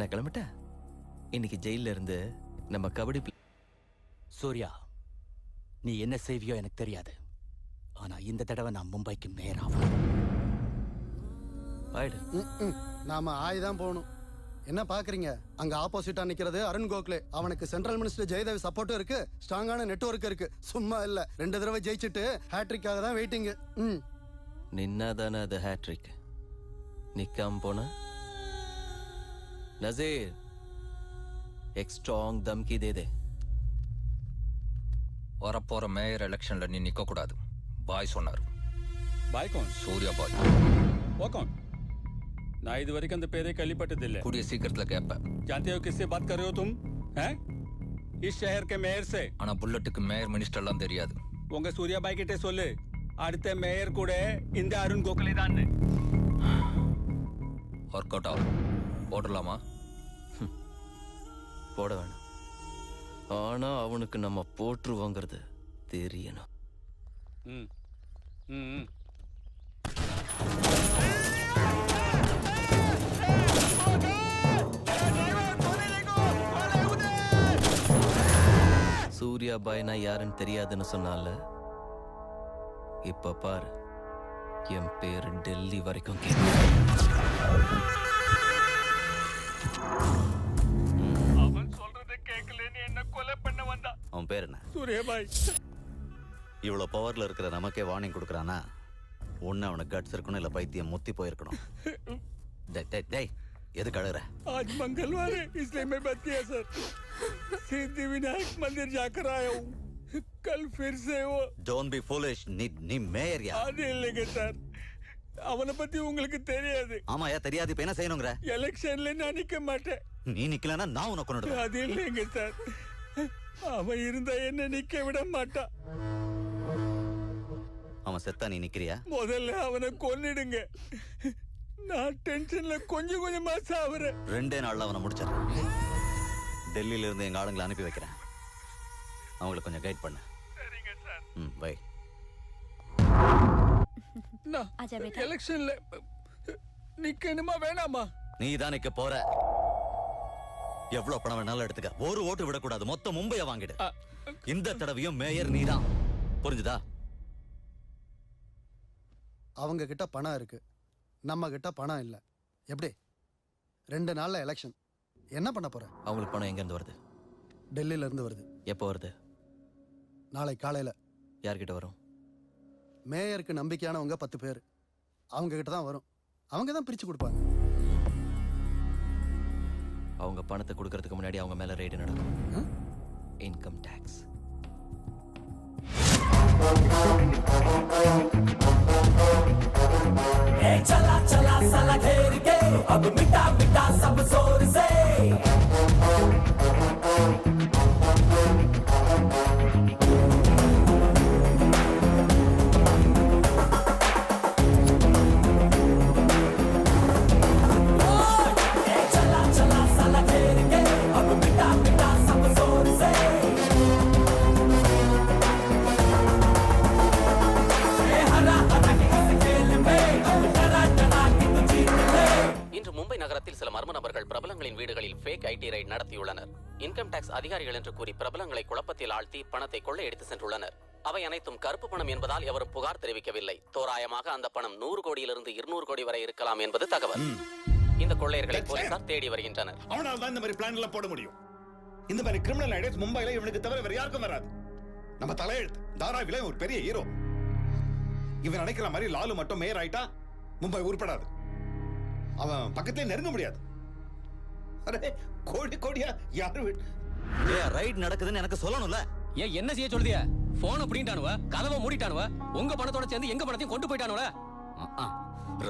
நான் கிளம்பிட்டேன். இன்னைக்கு ஜெயில இருந்து நம்ம கபடி சூர்யா, நீ என்ன செய்வியோ எனக்கு தெரியாது. ஆனா இந்த தடவை நான் மும்பைக்கு மேயர் ஆகணும். ஆயிடு. நாம ஆய்தான் போகணும். என்ன பாக்குறீங்க? அங்க ஆப்போசிட்டா நிக்கிறது அருண் கோக்லே. அவனுக்கு சென்ட்ரல் மினிஸ்டர் ஜெயதேவ் சப்போர்ட்டும் இருக்கு, ஸ்ட்ராங்கான நெட்வொர்க் இருக்கு. சும்மா இல்ல, 2 தடவை ஜெயிச்சுட்டு ஹேட்ரிக்காக தான் வெயிட்டிங். நின்னாதானே அது ஹேட்ரிக். நிக்காம போன நசீர் एक स्ट्रांग धमकी दे दे. வரப்போற மேயர் எலெக்ஷன்ல நீ நிக்க கூடாது. பாய் சொன்னாரு. ಬಾಯ್ ಕೌನ್? சூர்யா பாய். वो कौन? ना इधर के पेरे कलीपट्टिल्ले. கூடிய சீக்கிரத்துல கேப்ப. जानते हो किससे बात कर रहे हो तुम? हैं? इस शहर के मेयर से. ஆனா புல்லட்டுக்கு மேயர் மினிஸ்டர் எல்லாம் தெரியாது. உங்க சூர்யா பாய் கிட்ட சொல்லு, அடுத்த மேயர் கூட இந்த அருண் கோகலே தான். ஒர்க் அவுட் ஆகும். போடலாமா? போட வேணாம். ஆனா அவனுக்கு நம்ம போட்டுருவோங்கிறது தெரியணும். ம் ம் சூர்யா பாய்னா யாருன்னு தெரியாதுன்னு சொன்னால, இப்ப பாரு, என் பேரு டெல்லி வரைக்கும் அவன் சொல்றதை கேட்கலன்னு என்ன கொலை பண்ண வந்தா. அவன் பேர் என்ன? சூர்யா பாய். இவ்வளவு பவர்ல இருக்கிற நமக்கே வார்னிங் கொடுக்கறானா? ஒண்ணு அவனுக்கு கட்ஸ் இருக்கணும், இல்ல பைத்தியம் முத்தி போயிருக்கணும். டேய் எதுக்கு அழுகுற? आज मंगलवार है इसलिए मैं बच गया सर. सिद्धि विनायक मंदिर जाकर आया हूँ. कल फिर से वो டோன்ட் பி ஃபூலிஷ். நீ மேயர் யா? அது இல்லைங்க சார், அவனை பத்தி உங்களுக்கு தெரியாது. ஆமாயா தெரியாது. இப்ப என்ன செய்யணுங்கற? எலெக்ஷன்ல நான் நிக்க மாட்டேன். நீ நிக்கலனா நான் உனக்கு கொன்னுடுவேன். அது இல்லைங்க சார், அவன் இருந்தா என்ன நிக்க விட மாட்டான். அவன் செத்தா நீ நிக்கிறியா? முதல்ல அவனை கொன்னிடுங்க. நான் டென்ஷன்ல கொஞ்சம் கொஞ்சமா சாவறேன். 2 நாள்ல அவனை முடிச்சிடுறேன். டெல்லியில இருந்து எங்க ஆளுங்களை அனுப்பி வைக்கிறேன். அவங்களை கொஞ்சம் கைட் பண்ணு. சரிங்க சார். பை. आजा बेटा. எலெக்ஷன்ல நிக்கணுமா வேணாமா? நீ தான் நிக்க போற. எவ்வளவு பணம் வேணாலும் எடுத்துக்க. ஒரு ஓட்டு விடக்கூடாது. மொத்த மும்பைய வாங்கிடு. இந்த தடவையும் மேயர் நீதான். புரிஞ்சுதா? அவங்க கிட்ட பணம் இருக்கு, நம்ம கிட்ட பணம் இல்ல. எப்படி? 2 நாள்ல எலெக்ஷன். என்ன பண்ண போற? அவங்களுக்கு பணம் எங்க இருந்து வருது? டெல்லியில இருந்து வருது. எப்போ வருது? நாளை காலையில. யார்கிட்ட வரும்? மேயருக்கு நம்பிக்கையானவங்க 10 பேர். அவங்க கிட்ட தான் வரும். அவங்க தான் பிரிச்சு கொடுப்பாங்க. அவங்க பணத்தை கொடுக்கறதுக்கு முன்னாடி அவங்க மேல ரெய்டு நடக்கும். Income tax. चला चला साला घेर के अब मिटा मिटा सब जोर से. चला चला साला घेर के अब मिटा मिटा सब जोर से. हरा हरा के इस खेल में अब डरा डरा के तू जीत ले. இன்று மும்பை நகரத்தில் சில மர்ம நபர்கள் பிரபலங்களின் வீடுகளில் ஃபேக் ஐடி ரைட் நடத்தியுள்ளனர். இன்கம் டாக்ஸ் அதிகாரிகள் என்று கூறி பிரபலங்களை குழப்பத்தில் ஆழ்த்தி பணத்தை கொள்ளையடித்து சென்றுள்ளனர். அவை அனைத்தும் கருப்பு பணம் என்பதால் எவரும் புகார் தெரிவிக்கவில்லை. தோராயமாக அந்த பணம் 100 கோடியிலிருந்து 200 கோடி வரை இருக்கலாம் என்பது தகவல். இந்த கொள்ளையர்களை போலீசார் தேடி வருகின்றனர். அவனால் தான் இந்த மாதிரி பிளான் எல்லாம் போட முடியும். இந்த மாதிரி கிரிமினல் ஐடியாஸ் மும்பைல இவனுக்கு தவிர வேற யாருக்கும் வராது. நம்ம தலையெழுத்து தாராவில ஒரு பெரிய ஹீரோ. இவன் நினைக்கிற மாதிரி லாலு மட்டும் மேயர் ஆயிட்டா மும்பை உருப்படாது. அவன் பக்கத்திலே நெருங்க முடியாது. அரே கோடி கோடியா யாரு ரைட் நடக்குதுன்னு எனக்கு சொல்லணும்ல. ஏன் என்ன செய்ய சொல்லுதியா? போன் அப்படின்ட்டானுவ, கதவை மூடிட்டானுவ, உங்க பணத்தோட சேர்ந்து எங்க பணத்தையும் கொண்டு போயிட்டானுவ.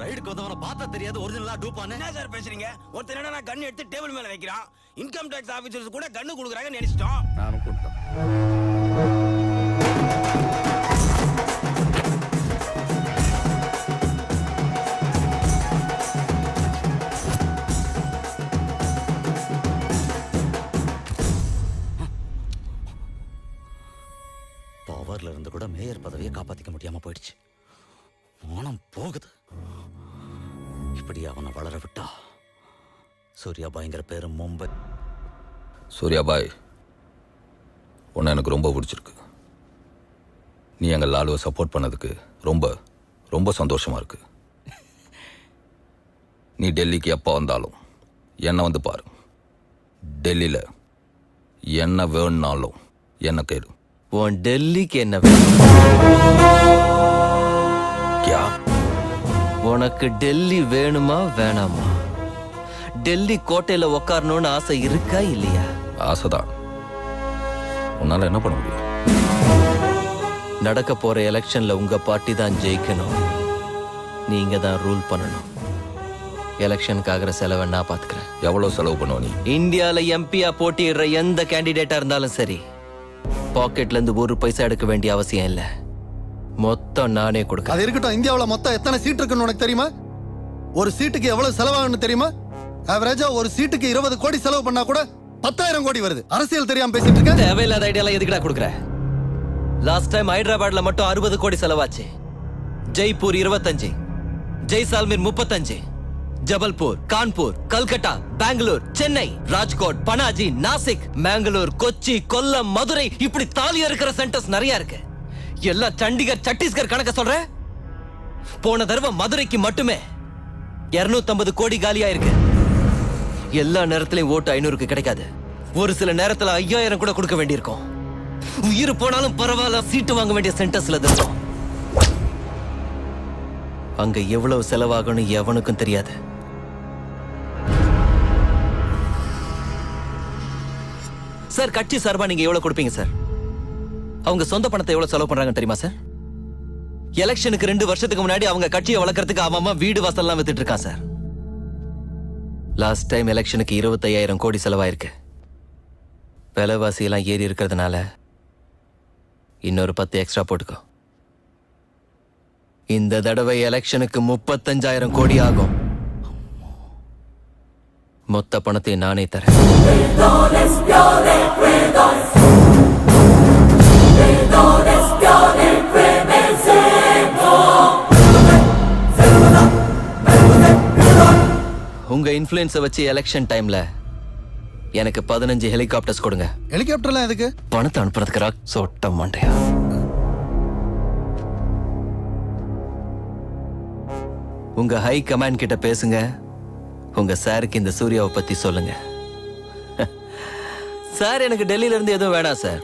ரைடுக்கு வந்தவனை பார்த்தா தெரியாது ஒரிஜினலா டூப்பானு. என்ன சார் பேசுறீங்க? ஒருத்தர் என்னடா கன் எடுத்து டேபிள் மேல வைக்கிறான். இன்கம் டாக்ஸ் ஆபீசர்ஸ் கூட கன்னு குடுக்குறாங்கன்னு நினைச்சிட்டோம். நானும் கூப்பிட்டேன். பவர்ல இருந்து கூட மேயர் பதவியை காப்பாத்திக்க முடியாம போயிடுச்சு. மானம் போகுது. இப்படி அவனை வளர விட்டா சூர்யாபாய்ங்கிற பேரு மும்பை. சூர்யாபாய், உன்னை எனக்கு ரொம்ப பிடிச்சிருக்கு. நீ எங்கள் லாலுவை சப்போர்ட் பண்ணதுக்கு ரொம்ப ரொம்ப சந்தோஷமா இருக்கு. நீ டெல்லிக்கு எப்போ வந்தாலும் என்னை வந்து பாரு. டெல்லியில் என்ன வேணும்னாலும் என்ன கேடு. உன் டெல்லிக்கு என்ன வேணும்? கியா? உனக்கு டெல்லி வேணுமா வேணாமா? டெல்லி கோட்டையில உக்காரணும்னு ஆசை இருக்கா இல்லையா? ஆசைதான். உன்னால என்ன பண்ண முடியும்? நடக்க போற எலெக்ஷன்ல உங்க பார்ட்டி தான் ஜெயிக்கணும். நீங்க தான் ரூல் பண்ணணும். எலெக்ஷனுக்கு ஆகிற செலவை நான் பாத்துக்கிறேன். எவ்வளவு செலவு பண்ணுவ நீ? இந்தியால எம்பியா போட்டியிடுற எந்த கேண்டிடேட்டா இருந்தாலும் சரி, பாக்கெட்ல இருந்து ஒரு பைசா எடுக்க வேண்டிய அவசியம் இல்ல. மொத்தம் நானே கொடுக்க. அது இருக்கட்டும். இந்தியாவுல மொத்தம் எத்தனை சீட் இருக்குன்னு உனக்கு தெரியுமா? ஒரு சீட்டுக்கு எவ்வளவு செலவாகுன்னு தெரியுமா? ஆவரேஜா ஒரு சீட்டுக்கு 20 கோடி செலவு பண்ணா கூட 10,000 கோடி வருது. அரசியல் தெரியாம பேசிட்டு இருக்க. தேவையில்லாத ஐடியாலாம் எதுக்குடா கொடுக்குற? லாஸ்ட் டைம் ஹைதராபாத்ல மட்டும் 60 கோடி செலவாச்சு. ஜெய்ப்பூர் 25, ஜெய்சால்மீர் 35, ஜபல்பூர், கான்பூர், கல்கட்டா, பெங்களூர், சென்னை, ராஜ்கோட், பனாஜி, நாசிக், மேங்களூர், கொச்சி, கொல்லம், மதுரை, இப்படி தாலியா இருக்கிற சென்டர்ஸ் நிறைய இருக்கு. எல்லாம் சண்டிகர், சத்தீஸ்கர் கணக்க சொல்ற. போன தடவை மதுரைக்கு மட்டுமே 250 கோடி காலியா இருக்கு. எல்லா நேரத்திலையும் ஓட்டு 500க்கு கிடைக்காது. ஒரு சில நேரத்துல 5000 கூட கொடுக்க வேண்டியிருக்கும். உயிர் போனாலும் பரவாயில்ல, சீட்டு வாங்க வேண்டிய சென்டர்ஸ்ல இருக்கும். அங்க எவ்வளவு செலவாகும்னு எவனுக்கும் தெரியாது. சார், கட்சி சார்பா நீங்க எவ்வளவு கொடுப்பீங்க சார்? அவங்க சொந்த பணத்தை எவ்வளவு செலவு பண்றாங்க தெரியுமா சார்? எலெக்ஷனுக்கு 2 வருஷத்துக்கு முன்னாடி அவங்க கட்சியை வளர்க்கறதுக்கு அவன் வீடு வாசல்லாம் வித்துட்டு இருக்கான் சார். லாஸ்ட் டைம் எலெக்ஷனுக்கு 25,000 கோடி செலவாயிருக்கு. விலைவாசி எல்லாம் ஏறி இருக்கிறதுனால இன்னொரு 10 எக்ஸ்ட்ரா போட்டுக்கோ. இந்த தடவை எலெக்ஷனுக்கு 35,000 கோடி ஆகும். மொத்த பணத்தை நானே தரேன். உங்க இன்ஃப்ளூயன்ஸை வச்சு எலெக்ஷன் டைம்ல எனக்கு 15 ஹெலிகாப்டர்ஸ் கொடுங்க. ஹெலிகாப்டர்லாம் எதுக்கு? பணத்தை அனுப்புறதுக்கு சொட்ட மாட்டேயா? உங்க ஹை கமாண்ட் கிட்ட பேசுங்க. உங்க சாருக்கு இந்த சூர்யாவை பத்தி சொல்லுங்க. சார், எனக்கு டெல்லியில இருந்து எதுவும் வேணாம் சார்.